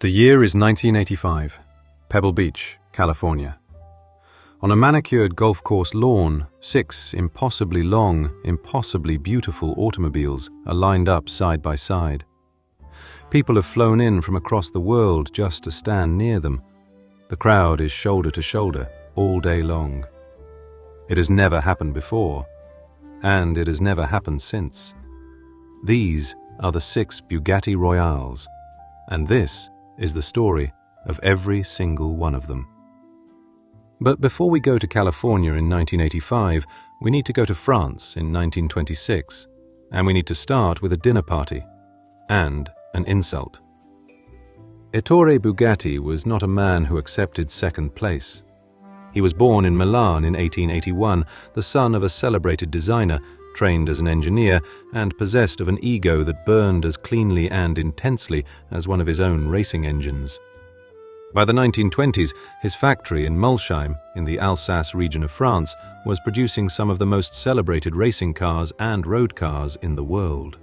The year is 1985, Pebble Beach, California. On a manicured golf course lawn, 6 impossibly long, impossibly beautiful automobiles are lined up side by side. People have flown in from across the world just to stand near them. The crowd is shoulder to shoulder all day long. It has never happened before, and it has never happened since. These are the 6 Bugatti Royales, and this is the story of every single one of them. But before we go to California in 1985, we need to go to France in 1926, and we need to start with a dinner party and an insult. Ettore Bugatti was not a man who accepted second place. He was born in Milan in 1881, the son of a celebrated designer, trained as an engineer, and possessed of an ego that burned as cleanly and intensely as one of his own racing engines. By the 1920s, his factory in Molsheim, in the Alsace region of France, was producing some of the most celebrated racing cars and road cars in the world.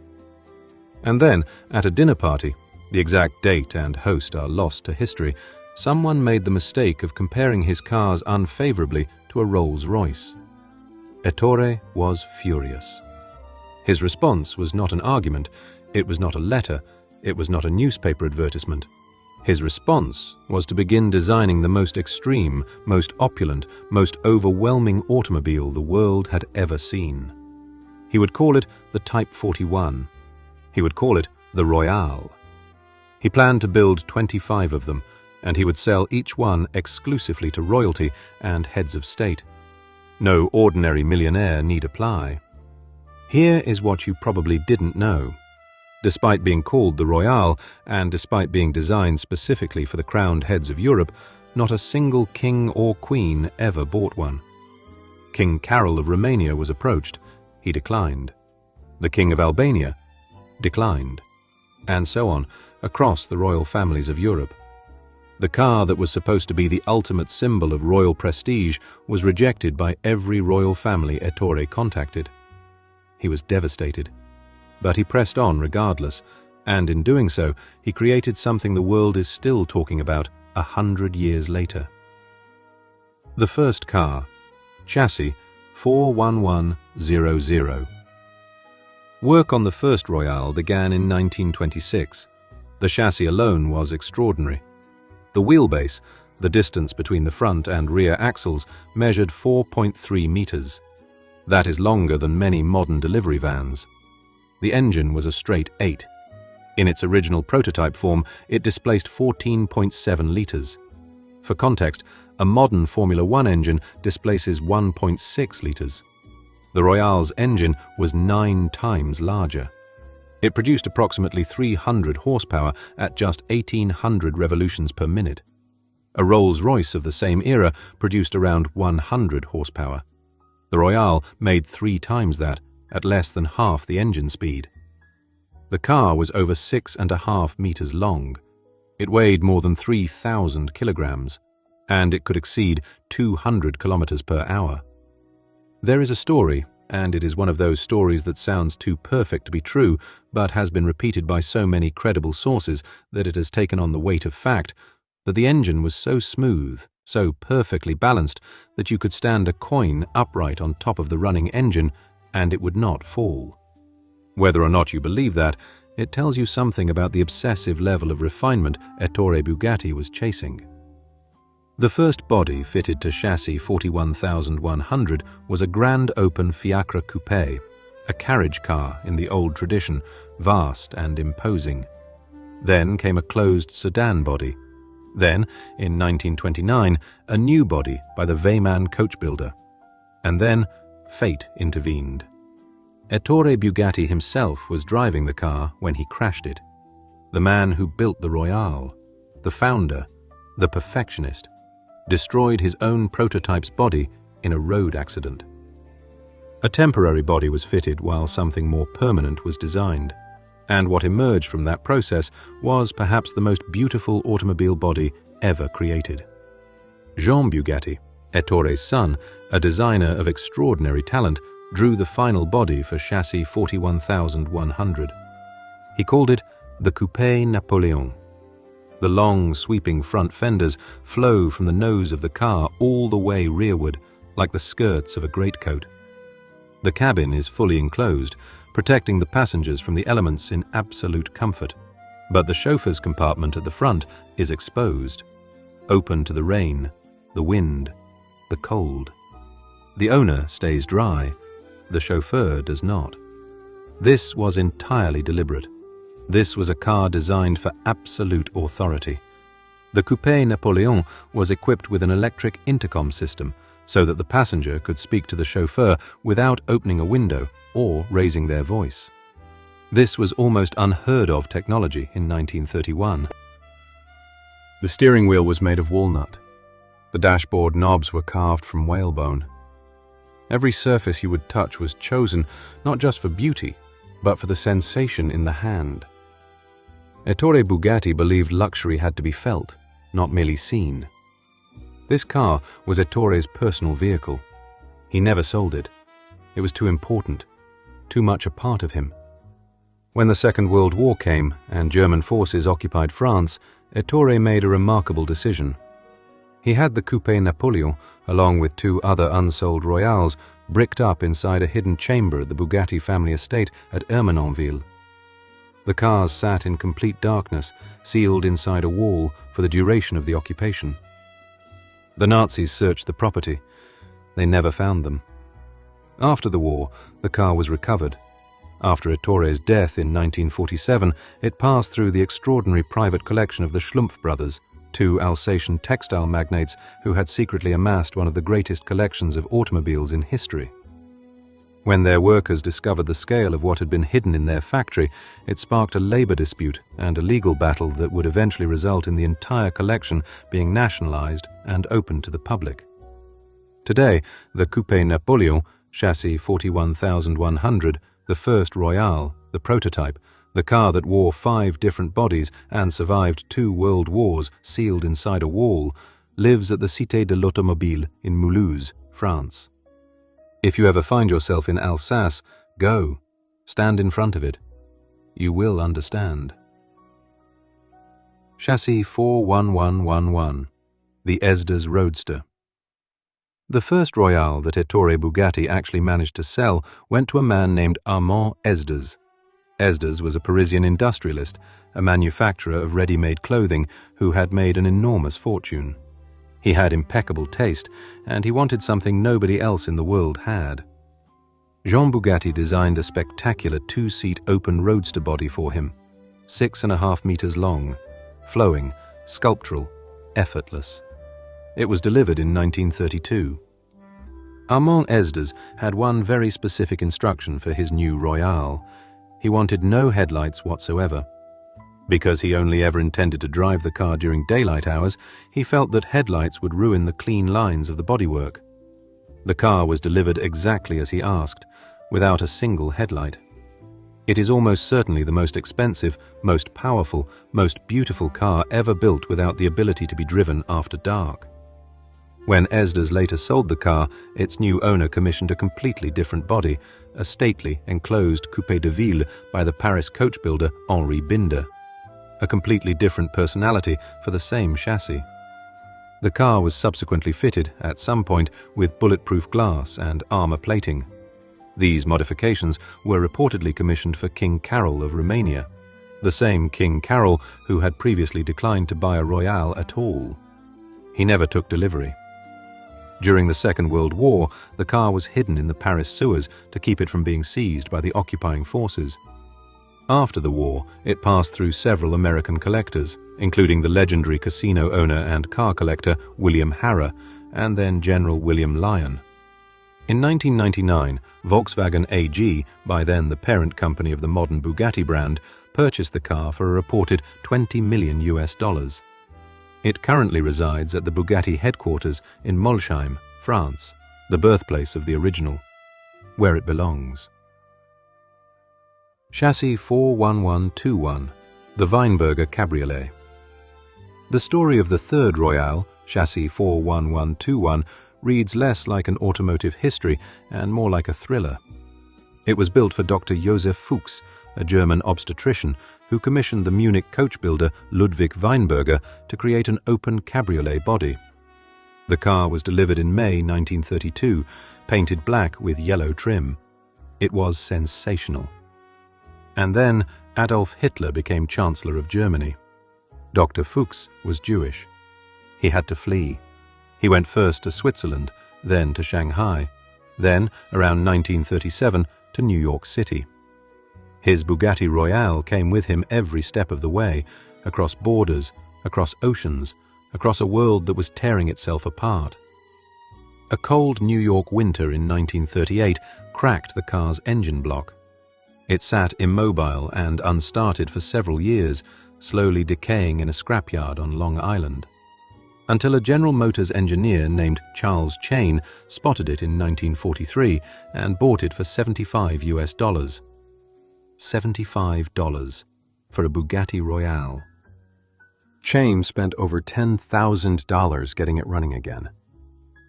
And then, at a dinner party, the exact date and host are lost to history, someone made the mistake of comparing his cars unfavorably to a Rolls-Royce. Ettore was furious. His response was not an argument, it was not a letter, it was not a newspaper advertisement. His response was to begin designing the most extreme, most opulent, most overwhelming automobile the world had ever seen. He would call it the Type 41. He would call it the Royale. He planned to build 25 of them, and he would sell each one exclusively to royalty and heads of state. No ordinary millionaire need apply. Here is what you probably didn't know. Despite being called the Royale, and despite being designed specifically for the crowned heads of Europe, not a single king or queen ever bought one. King Carol of Romania was approached. He declined. The King of Albania declined. And so on, across the royal families of Europe. The car that was supposed to be the ultimate symbol of royal prestige was rejected by every royal family Ettore contacted. He was devastated. But he pressed on regardless, and in doing so, he created something the world is still talking about 100 years later. The first car, chassis 41100. Work on the first Royale began in 1926. The chassis alone was extraordinary. The wheelbase, the distance between the front and rear axles, measured 4.3 meters. That is longer than many modern delivery vans. The engine was a straight 8. In its original prototype form, it displaced 14.7 liters. For context, a modern Formula One engine displaces 1.6 liters. The Royale's engine was 9 times larger. It produced approximately 300 horsepower at just 1,800 revolutions per minute. A Rolls-Royce of the same era produced around 100 horsepower. The Royale made 3 times that, at less than half the engine speed. The car was over 6.5 meters long. It weighed more than 3,000 kilograms, and it could exceed 200 kilometers per hour. There is a story, and it is one of those stories that sounds too perfect to be true, but has been repeated by so many credible sources that it has taken on the weight of fact, that the engine was so smooth, so perfectly balanced, that you could stand a coin upright on top of the running engine and it would not fall. Whether or not you believe that, it tells you something about the obsessive level of refinement Ettore Bugatti was chasing. The first body fitted to chassis 41100 was a grand open Fiacre Coupe, a carriage car in the old tradition, vast and imposing. Then came a closed sedan body. Then, in 1929, a new body by the Weimann coach builder. And then, fate intervened. Ettore Bugatti himself was driving the car when he crashed it. The man who built the Royale, the founder, the perfectionist, destroyed his own prototype's body in a road accident. A temporary body was fitted while something more permanent was designed, and what emerged from that process was perhaps the most beautiful automobile body ever created. Jean Bugatti, Ettore's son, a designer of extraordinary talent, drew the final body for chassis 41100. He called it the Coupe Napoleon. The long, sweeping front fenders flow from the nose of the car all the way rearward, like the skirts of a greatcoat. The cabin is fully enclosed, protecting the passengers from the elements in absolute comfort. But the chauffeur's compartment at the front is exposed, open to the rain, the wind, the cold. The owner stays dry, the chauffeur does not. This was entirely deliberate. This was a car designed for absolute authority. The Coupe Napoleon was equipped with an electric intercom system so that the passenger could speak to the chauffeur without opening a window or raising their voice. This was almost unheard of technology in 1931. The steering wheel was made of walnut. The dashboard knobs were carved from whalebone. Every surface you would touch was chosen not just for beauty, but for the sensation in the hand. Ettore Bugatti believed luxury had to be felt, not merely seen. This car was Ettore's personal vehicle. He never sold it. It was too important, too much a part of him. When the Second World War came and German forces occupied France, Ettore made a remarkable decision. He had the Coupe Napoleon, along with 2 other unsold Royales, bricked up inside a hidden chamber at the Bugatti family estate at Ermenonville. The cars sat in complete darkness, sealed inside a wall for the duration of the occupation. The Nazis searched the property. They never found them. After the war, the car was recovered. After Ettore's death in 1947, it passed through the extraordinary private collection of the Schlumpf brothers, 2 Alsatian textile magnates who had secretly amassed one of the greatest collections of automobiles in history. When their workers discovered the scale of what had been hidden in their factory, it sparked a labor dispute and a legal battle that would eventually result in the entire collection being nationalized and open to the public. Today, the Coupe Napoleon, chassis 41,100, the first Royale, the prototype, the car that wore 5 different bodies and survived 2 world wars sealed inside a wall, lives at the Cité de l'Automobile in Mulhouse, France. If you ever find yourself in Alsace, go. Stand in front of it. You will understand. Chassis 41111, the Ez Roadster. The first Royale that Ettore Bugatti actually managed to sell went to a man named Armand Esdes. Esdes was a Parisian industrialist, a manufacturer of ready-made clothing who had made an enormous fortune. He had impeccable taste, and he wanted something nobody else in the world had. Jean Bugatti designed a spectacular 2-seat open roadster body for him, 6.5 meters long, flowing, sculptural, effortless. It was delivered in 1932. Armand Esdes had one very specific instruction for his new Royale. He wanted no headlights whatsoever. Because he only ever intended to drive the car during daylight hours, he felt that headlights would ruin the clean lines of the bodywork. The car was delivered exactly as he asked, without a single headlight. It is almost certainly the most expensive, most powerful, most beautiful car ever built without the ability to be driven after dark. When Esdes later sold the car, its new owner commissioned a completely different body, a stately, enclosed coupe de ville by the Paris coach builder Henri Binder. A completely different personality for the same chassis. The car was subsequently fitted, at some point, with bulletproof glass and armor plating. These modifications were reportedly commissioned for King Carol of Romania, the same King Carol who had previously declined to buy a Royale at all. He never took delivery. During the Second World War, the car was hidden in the Paris sewers to keep it from being seized by the occupying forces. After the war, it passed through several American collectors, including the legendary casino owner and car collector William Harrah, and then General William Lyon. In 1999, Volkswagen AG, by then the parent company of the modern Bugatti brand, purchased the car for a reported $20 million. It currently resides at the Bugatti headquarters in Molsheim, France, the birthplace of the original, where it belongs. Chassis 41121, the Weinberger Cabriolet. The story of the third Royale, Chassis 41121, reads less like an automotive history and more like a thriller. It was built for Dr. Josef Fuks, a German obstetrician, who commissioned the Munich coach builder Ludwig Weinberger to create an open cabriolet body. The car was delivered in May 1932, painted black with yellow trim. It was sensational. And then Adolf Hitler became Chancellor of Germany. Dr. Fuks was Jewish. He had to flee. He went first to Switzerland, then to Shanghai, then, around 1937, to New York City. His Bugatti Royale came with him every step of the way, across borders, across oceans, across a world that was tearing itself apart. A cold New York winter in 1938 cracked the car's engine block. It sat immobile and unstarted for several years, slowly decaying in a scrapyard on Long Island, until a General Motors engineer named Charles Chain spotted it in 1943 and bought it for $75 US. $75 for a Bugatti Royale. Chain spent over $10,000 getting it running again.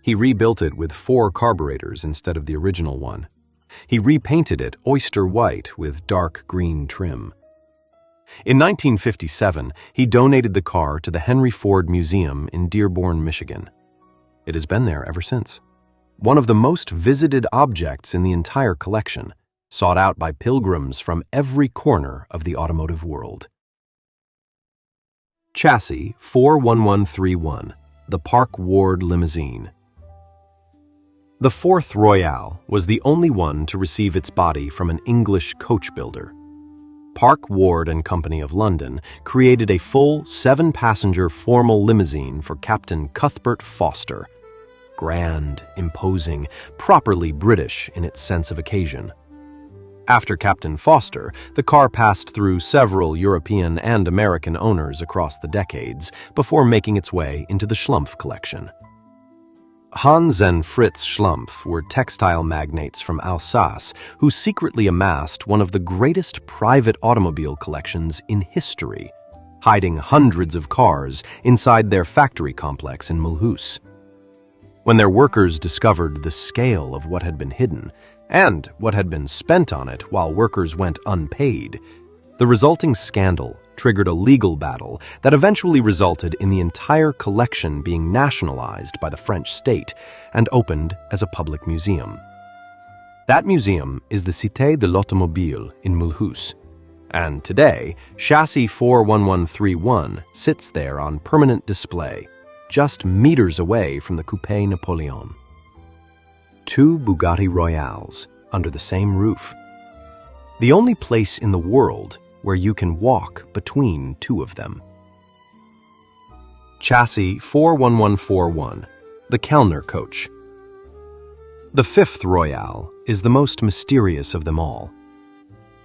He rebuilt it with 4 carburetors instead of the original one. He repainted it oyster white with dark green trim. In 1957, he donated the car to the Henry Ford Museum in Dearborn, Michigan. It has been there ever since. One of the most visited objects in the entire collection, sought out by pilgrims from every corner of the automotive world. Chassis 41131, the Park Ward limousine. The 4th Royale was the only one to receive its body from an English coach builder. Park Ward and Company of London created a full 7-passenger formal limousine for Captain Cuthbert Foster. Grand, imposing, properly British in its sense of occasion. After Captain Foster, the car passed through several European and American owners across the decades before making its way into the Schlumpf collection. Hans and Fritz Schlumpf were textile magnates from Alsace who secretly amassed one of the greatest private automobile collections in history, hiding hundreds of cars inside their factory complex in Mulhouse. When their workers discovered the scale of what had been hidden and what had been spent on it while workers went unpaid, the resulting scandal triggered a legal battle that eventually resulted in the entire collection being nationalized by the French state and opened as a public museum. That museum is the Cité de l'Automobile in Mulhouse, and today, chassis 41131 sits there on permanent display, just meters away from the Coupe Napoleon. 2 Bugatti Royales under the same roof. The only place in the world where you can walk between 2 of them. Chassis 41141, the Kelner coach. The 5th Royale is the most mysterious of them all.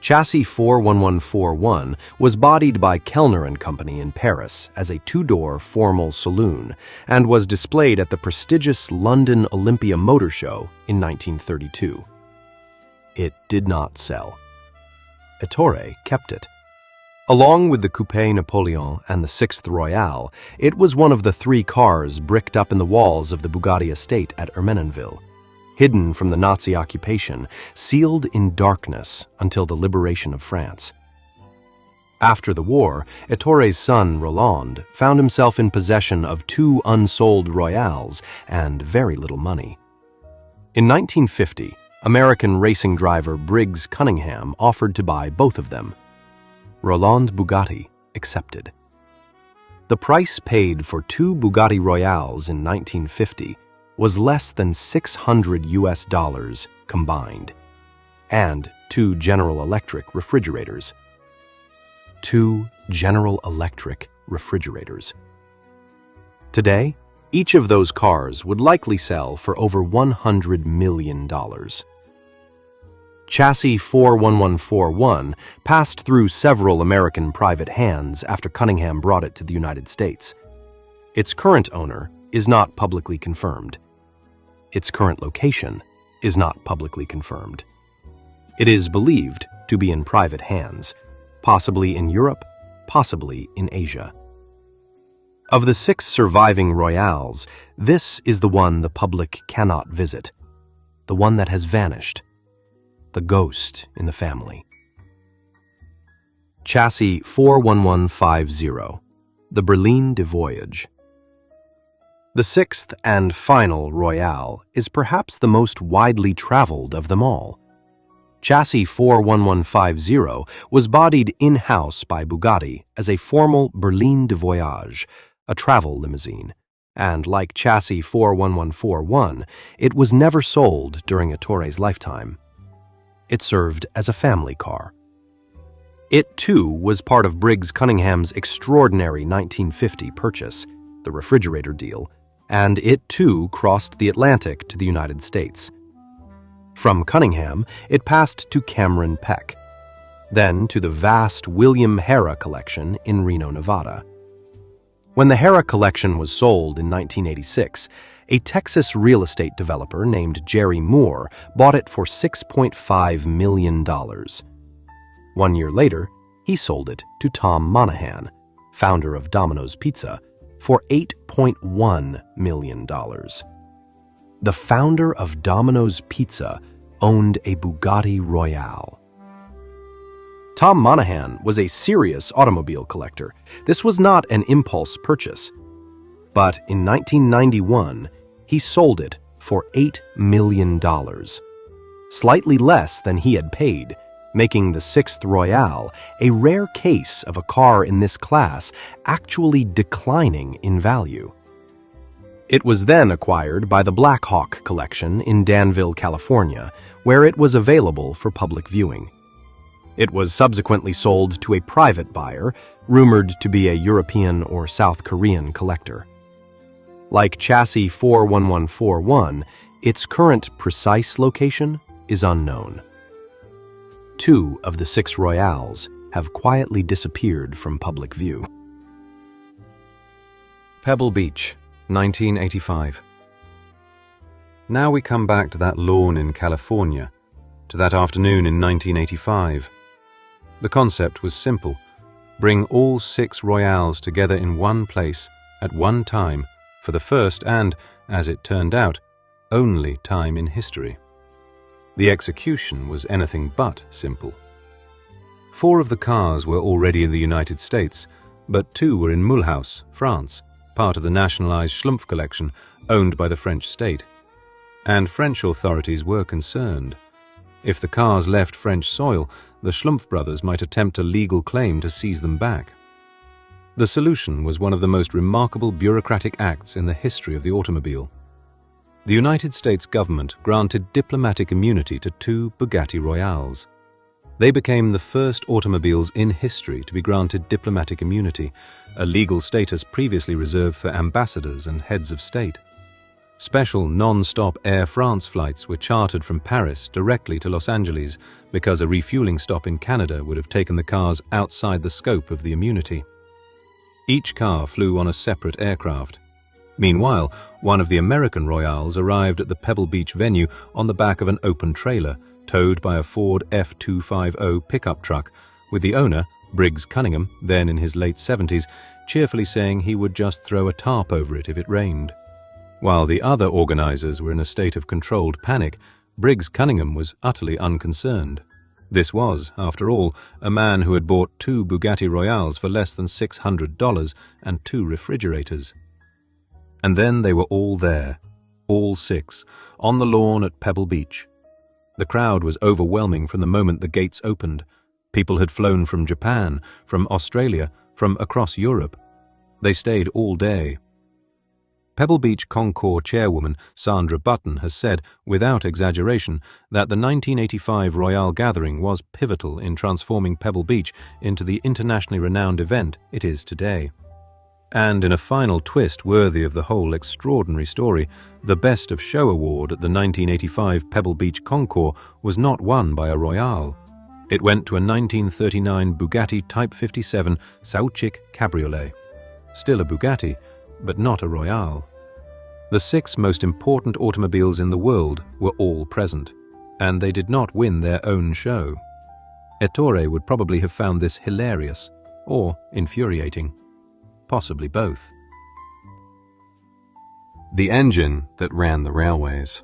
Chassis 41141 was bodied by Kelner and Company in Paris as a 2-door formal saloon and was displayed at the prestigious London Olympia Motor Show in 1932. It did not sell. Ettore kept it. Along with the Coupe Napoleon and the 6th Royale, it was one of the 3 cars bricked up in the walls of the Bugatti estate at Ermenonville, hidden from the Nazi occupation, sealed in darkness until the liberation of France. After the war, Ettore's son, Roland, found himself in possession of 2 unsold Royales and very little money. In 1950, American racing driver Briggs Cunningham offered to buy both of them. Roland Bugatti accepted. The price paid for 2 Bugatti Royales in 1950 was less than $600 US combined, and 2 General Electric refrigerators. 2 General Electric refrigerators. Today, each of those cars would likely sell for over $100 million. Chassis 41141 passed through several American private hands after Cunningham brought it to the United States. Its current owner is not publicly confirmed. Its current location is not publicly confirmed. It is believed to be in private hands, possibly in Europe, possibly in Asia. Of the 6 surviving Royales, this is the one the public cannot visit, the one that has vanished, the ghost in the family. Chassis 41150, the Berlin de Voyage. The sixth and final Royale is perhaps the most widely traveled of them all. Chassis 41150 was bodied in-house by Bugatti as a formal Berlin de Voyage, a travel limousine, and like Chassis 41141, it was never sold during Ettore's lifetime. It served as a family car. It, too, was part of Briggs Cunningham's extraordinary 1950 purchase, the refrigerator deal, and it, too, crossed the Atlantic to the United States. From Cunningham, it passed to Cameron Peck, then to the vast William Harrah collection in Reno, Nevada. When the Harrah collection was sold in 1986, a Texas real estate developer named Jerry Moore bought it for $6.5 million. 1 year later, he sold it to Tom Monahan, founder of Domino's Pizza, for $8.1 million. The founder of Domino's Pizza owned a Bugatti Royale. Tom Monahan was a serious automobile collector. This was not an impulse purchase. But in 1991, he sold it for $8 million, slightly less than he had paid, making the sixth Royale a rare case of a car in this class actually declining in value. It was then acquired by the Black Hawk collection in Danville, California, where it was available for public viewing. It was subsequently sold to a private buyer, rumored to be a European or South Korean collector. Like Chassis 41141, its current precise location is unknown. 2 of the 6 Royales have quietly disappeared from public view. Pebble Beach, 1985. Now we come back to that lawn in California, to that afternoon in 1985. The concept was simple. Bring all 6 Royales together in one place at one time for the first and, as it turned out, only time in history. The execution was anything but simple. 4 of the cars were already in the United States, but 2 were in Mulhouse, France, part of the nationalized Schlumpf collection owned by the French state. And French authorities were concerned. If the cars left French soil, the Schlumpf brothers might attempt a legal claim to seize them back. The solution was one of the most remarkable bureaucratic acts in the history of the automobile. The United States government granted diplomatic immunity to 2 Bugatti Royales. They became the first automobiles in history to be granted diplomatic immunity, a legal status previously reserved for ambassadors and heads of state. Special non-stop Air France flights were chartered from Paris directly to Los Angeles because a refueling stop in Canada would have taken the cars outside the scope of the immunity. Each car flew on a separate aircraft. Meanwhile, one of the American Royales arrived at the Pebble Beach venue on the back of an open trailer, towed by a Ford F250 pickup truck, with the owner, Briggs Cunningham, then in his late 70s, cheerfully saying he would just throw a tarp over it if it rained. While the other organizers were in a state of controlled panic, Briggs Cunningham was utterly unconcerned. This was, after all, a man who had bought 2 Bugatti Royales for less than $600 and 2 refrigerators. And then they were all there, all 6, on the lawn at Pebble Beach. The crowd was overwhelming from the moment the gates opened. People had flown from Japan, from Australia, from across Europe. They stayed all day. Pebble Beach Concours chairwoman Sandra Button has said, without exaggeration, that the 1985 Royale gathering was pivotal in transforming Pebble Beach into the internationally renowned event it is today. And in a final twist worthy of the whole extraordinary story, the Best of Show award at the 1985 Pebble Beach Concours was not won by a Royale. It went to a 1939 Bugatti Type 57 Sauchik Cabriolet. Still a Bugatti, but not a Royale. The 6 most important automobiles in the world were all present, and they did not win their own show. Ettore would probably have found this hilarious, or infuriating. Possibly both. The engine that ran the railways.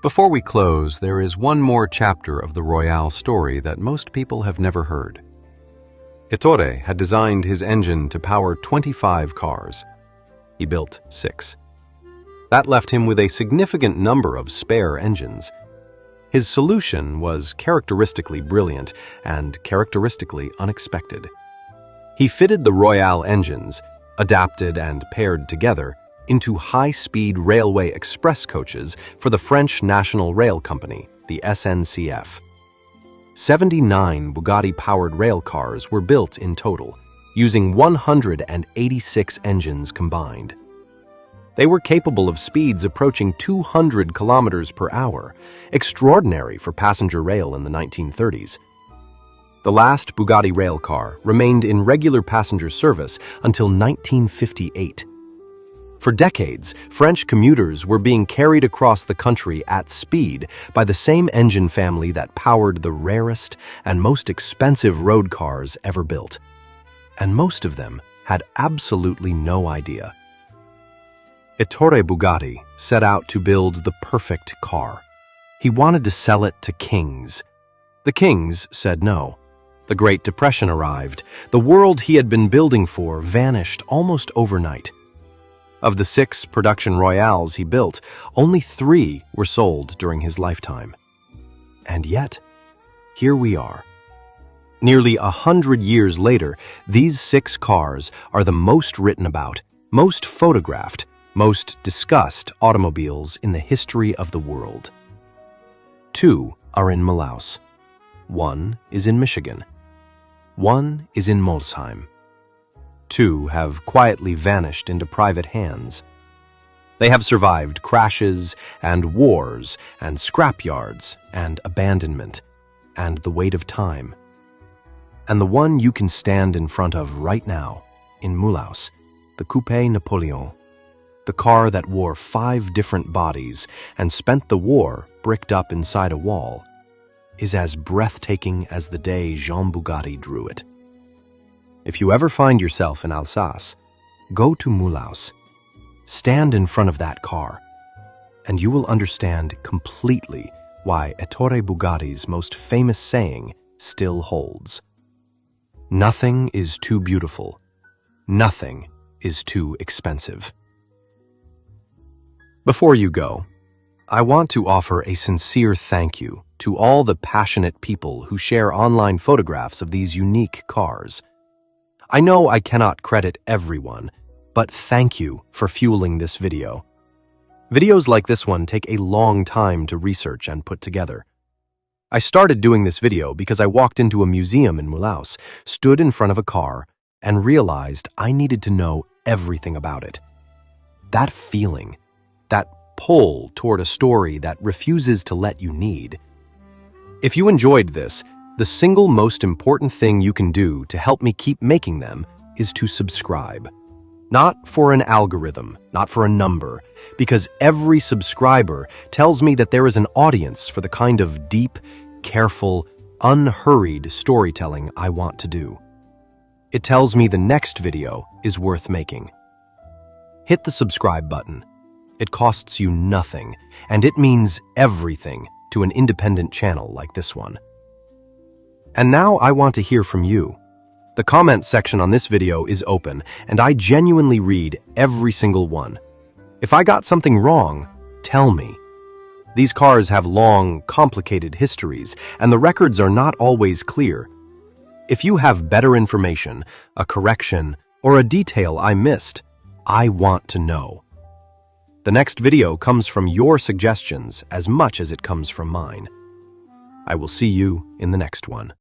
Before we close, there is one more chapter of the Royale story that most people have never heard. Ettore had designed his engine to power 25 cars. He built 6. That left him with a significant number of spare engines. His solution was characteristically brilliant and characteristically unexpected. He fitted the Royale engines, adapted and paired together, into high-speed railway express coaches for the French National Rail Company, the SNCF. 79 Bugatti-powered rail cars were built in total, using 186 engines combined. They were capable of speeds approaching 200 kilometers per hour, extraordinary for passenger rail in the 1930s. The last Bugatti rail car remained in regular passenger service until 1958. For decades, French commuters were being carried across the country at speed by the same engine family that powered the rarest and most expensive road cars ever built. And most of them had absolutely no idea. Ettore Bugatti set out to build the perfect car. He wanted to sell it to kings. The kings said no. The Great Depression arrived. The world he had been building for vanished almost overnight. Of the 6 production Royales he built, only 3 were sold during his lifetime. And yet, here we are. Nearly 100 years later, these 6 cars are the most written about, most photographed, most discussed automobiles in the history of the world. 2 are in Mulhouse. 1 is in Michigan. 1 is in Molsheim. 2 have quietly vanished into private hands. They have survived crashes and wars and scrapyards and abandonment and the weight of time. And the one you can stand in front of right now, in Mulhouse, the Coupe Napoleon, the car that wore 5 different bodies and spent the war bricked up inside a wall, is as breathtaking as the day Jean Bugatti drew it. If you ever find yourself in Alsace, go to Mulhouse, stand in front of that car, and you will understand completely why Ettore Bugatti's most famous saying still holds. Nothing is too beautiful. Nothing is too expensive. Before you go, I want to offer a sincere thank you to all the passionate people who share online photographs of these unique cars. I know I cannot credit everyone, but thank you for fueling this video. Videos like this one take a long time to research and put together. I started doing this video because I walked into a museum in Mulhouse, stood in front of a car, and realized I needed to know everything about it. That feeling, that pull toward a story that refuses to let you need. If you enjoyed this, the single most important thing you can do to help me keep making them is to subscribe. Not for an algorithm, not for a number, because every subscriber tells me that there is an audience for the kind of deep, careful, unhurried storytelling I want to do. It tells me the next video is worth making. Hit the subscribe button. It costs you nothing, and it means everything to an independent channel like this one. And now I want to hear from you. The comment section on this video is open, and I genuinely read every single one. If I got something wrong, tell me. These cars have long, complicated histories, and the records are not always clear. If you have better information, a correction, or a detail I missed, I want to know. The next video comes from your suggestions as much as it comes from mine. I will see you in the next one.